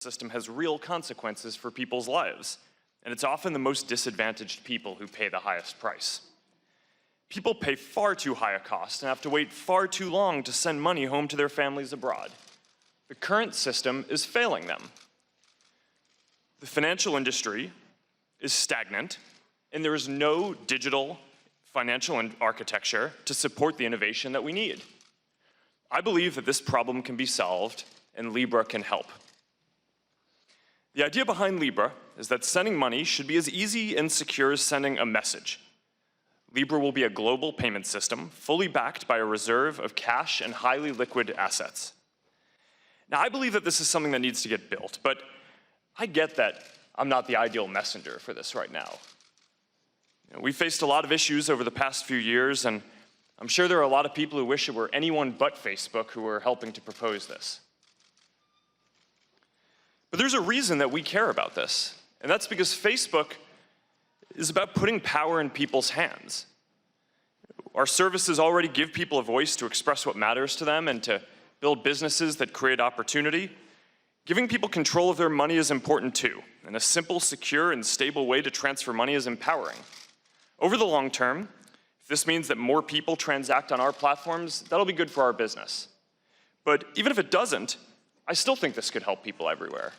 system has real consequences for people's lives, and it's often the most disadvantaged people who pay the highest price. People pay far too high a cost and have to wait far too long to send money home to their families abroad. The current system is failing them. The financial industry is stagnant, and there is no digital financial architecture to support the innovation that we need. I believe that this problem can be solved, and Libra can help. The idea behind Libra is that sending money should be as easy and secure as sending a message. Libra will be a global payment system, fully backed by a reserve of cash and highly liquid assets. Now, I believe that this is something that needs to get built, but I get that I'm not the ideal messenger for this right now. We've faced a lot of issues over the past few years, and I'm sure there are a lot of people who wish it were anyone but Facebook who were helping to propose this. But there's a reason that we care about this, and that's because Facebook is about putting power in people's hands. Our services already give people a voice to express what matters to them and to build businesses that create opportunity. Giving people control of their money is important too, and a simple, secure, and stable way to transfer money is empowering. Over the long term, if this means that more people transact on our platforms, that'll be good for our business. But even if it doesn't, I still think this could help people everywhere.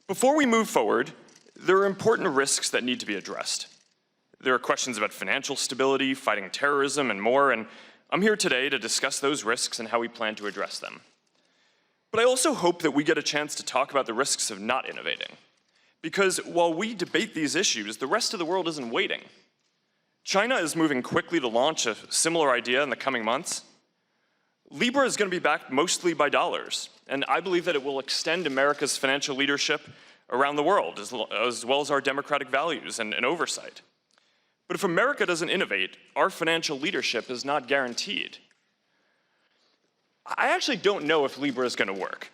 Before we move forward, there are important risks that need to be addressed. There are questions about financial stability, fighting terrorism, and more, and I'm here today to discuss those risks and how we plan to address them. But I also hope that we get a chance to talk about the risks of not innovating. Because while we debate these issues, the rest of the world isn't waiting. China is moving quickly to launch a similar idea in the coming months. Libra is going to be backed mostly by dollars, and I believe that it will extend America's financial leadership around the world, as well as our democratic values and oversight. But if America doesn't innovate, our financial leadership is not guaranteed. I actually don't know if Libra is going to work,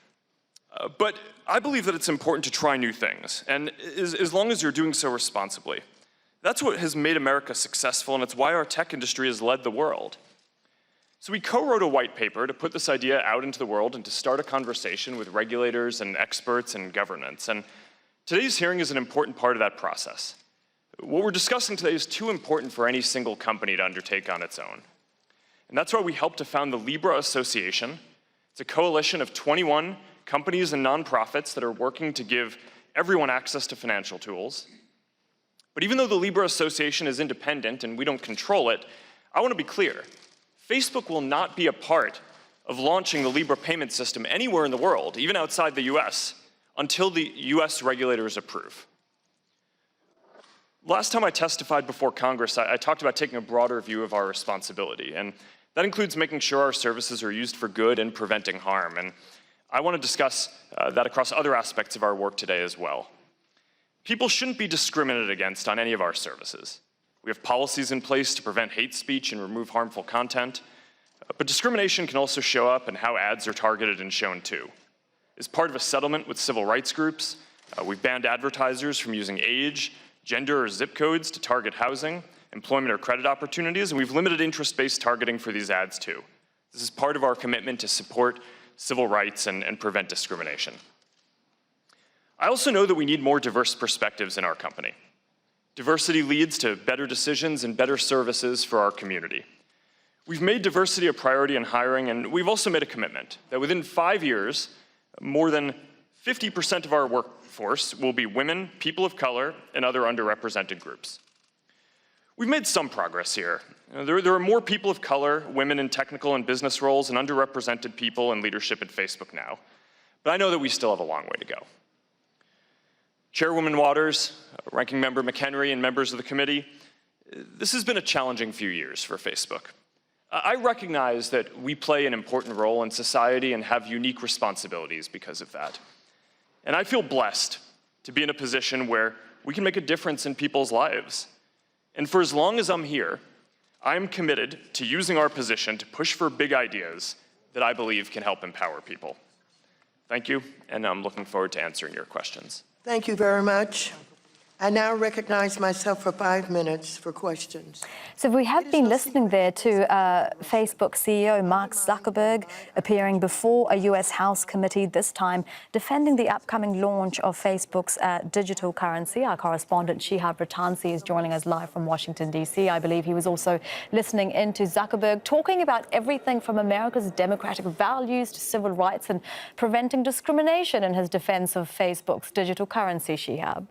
but I believe that it's important to try new things, and as long as you're doing so responsibly. That's what has made America successful, and it's why our tech industry has led the world. So we co-wrote a white paper to put this idea out into the world and to start a conversation with regulators and experts and governance. And today's hearing is an important part of that process. What we're discussing today is too important for any single company to undertake on its own. And that's why we helped to found the Libra Association. It's a coalition of 21 companies and nonprofits that are working to give everyone access to financial tools. But even though the Libra Association is independent and we don't control it, I want to be clear. Facebook will not be a part of launching the Libra payment system anywhere in the world, even outside the US, until the US regulators approve. Last time I testified before Congress, I talked about taking a broader view of our responsibility, and that includes making sure our services are used for good and preventing harm. And I want to discuss that across other aspects of our work today as well. People shouldn't be discriminated against on any of our services. We have policies in place to prevent hate speech and remove harmful content, but discrimination can also show up in how ads are targeted and shown too. As part of a settlement with civil rights groups, we've banned advertisers from using age, gender, or zip codes to target housing, employment, or credit opportunities, and we've limited interest-based targeting for these ads too. This is part of our commitment to support civil rights and prevent discrimination. I also know that we need more diverse perspectives in our company. Diversity leads to better decisions and better services for our community. We've made diversity a priority in hiring, and we've also made a commitment that within 5 years, more than 50% of our workforce will be women, people of color, and other underrepresented groups. We've made some progress here. There are more people of color, women in technical and business roles, and underrepresented people in leadership at Facebook now. But I know that we still have a long way to go. Chairwoman Waters, Ranking Member McHenry, and members of the committee, this has been a challenging few years for Facebook. I recognize that we play an important role in society and have unique responsibilities because of that. And I feel blessed to be in a position where we can make a difference in people's lives. And for as long as I'm here, I'm committed to using our position to push for big ideas that I believe can help empower people. Thank you, and I'm looking forward to answering your questions. Thank you very much. I now recognize myself for 5 minutes for questions. So we have been listening there to Facebook CEO Mark Zuckerberg appearing before a US House committee, this time defending the upcoming launch of Facebook's digital currency. Our correspondent Shihab Ratansi is joining us live from Washington, D.C. I believe he was also listening in to Zuckerberg, talking about everything from America's democratic values to civil rights and preventing discrimination in his defense of Facebook's digital currency, Shihab.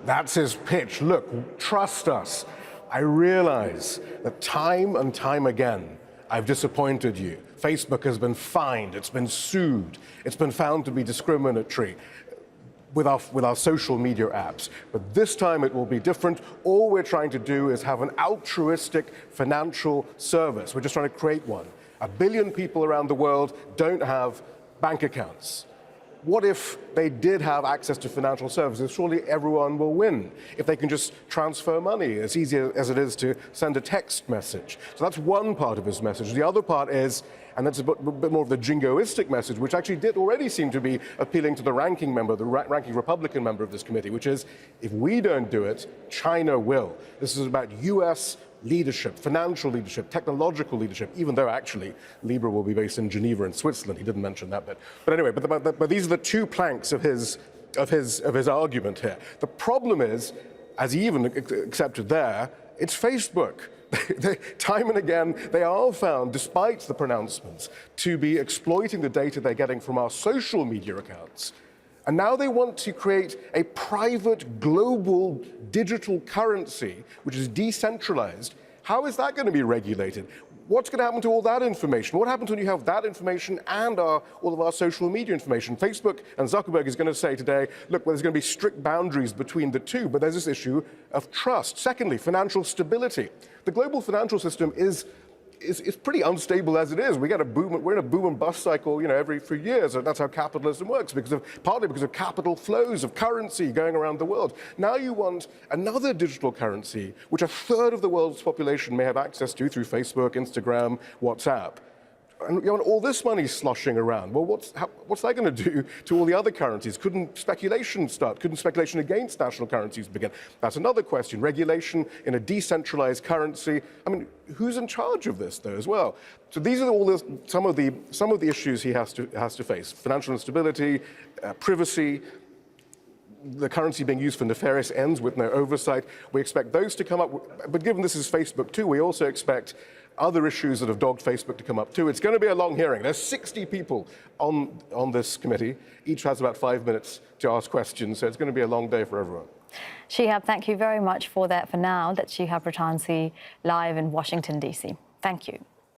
That's his pitch. Look, trust us. I realize that time and time again, I've disappointed you. Facebook has been fined, it's been sued, it's been found to be discriminatory with our social media apps. But this time it will be different. All we're trying to do is have an altruistic financial service. We're just trying to create one. 1 billion people around the world don't have bank accounts. What if they did have access to financial services? Surely everyone will win if they can just transfer money, as easy as it is to send a text message. So that's one part of his message. The other part is, and that's a bit more of the jingoistic message, which actually did already seem to be appealing to the ranking member, the ranking Republican member of this committee, which is, if we don't do it, China will. This is about US leadership, financial leadership, technological leadership, even though actually Libra will be based in Geneva in Switzerland. He didn't mention that bit. But anyway, but these are the two planks of his argument here. The problem is, as he even accepted there, it's Facebook. Time and again, they are found, despite the pronouncements, to be exploiting the data they're getting from our social media accounts. And now they want to create a private global digital currency, which is decentralized. How is that going to be regulated? What's going to happen to all that information? What happens when you have that information and all of our social media information? Facebook and Zuckerberg is going to say today, look, well, there's going to be strict boundaries between the two, but there's this issue of trust. Secondly, financial stability. The global financial system is pretty unstable as it is. We're in a boom and bust cycle, every few years. And that's how capitalism works, partly because of capital flows of currency going around the world. Now you want another digital currency, which a third of the world's population may have access to through Facebook, Instagram, WhatsApp. And you want all this money sloshing around. Well, what's that going to do to all the other currencies? Couldn't speculation start? Couldn't speculation against national currencies begin? That's another question. Regulation in a decentralized currency. I mean, who's in charge of this, though, as well? So these are some of the issues he has to face: financial instability, privacy, the currency being used for nefarious ends with no oversight. We expect those to come up. But given this is Facebook too, we also expect other issues that have dogged Facebook to come up too. It's going to be a long hearing. There's 60 people on this committee. Each has about 5 minutes to ask questions, so it's going to be a long day for everyone. Shihab, thank you very much for that. For now, that's Shihab Ratansi live in Washington, D.C. Thank you.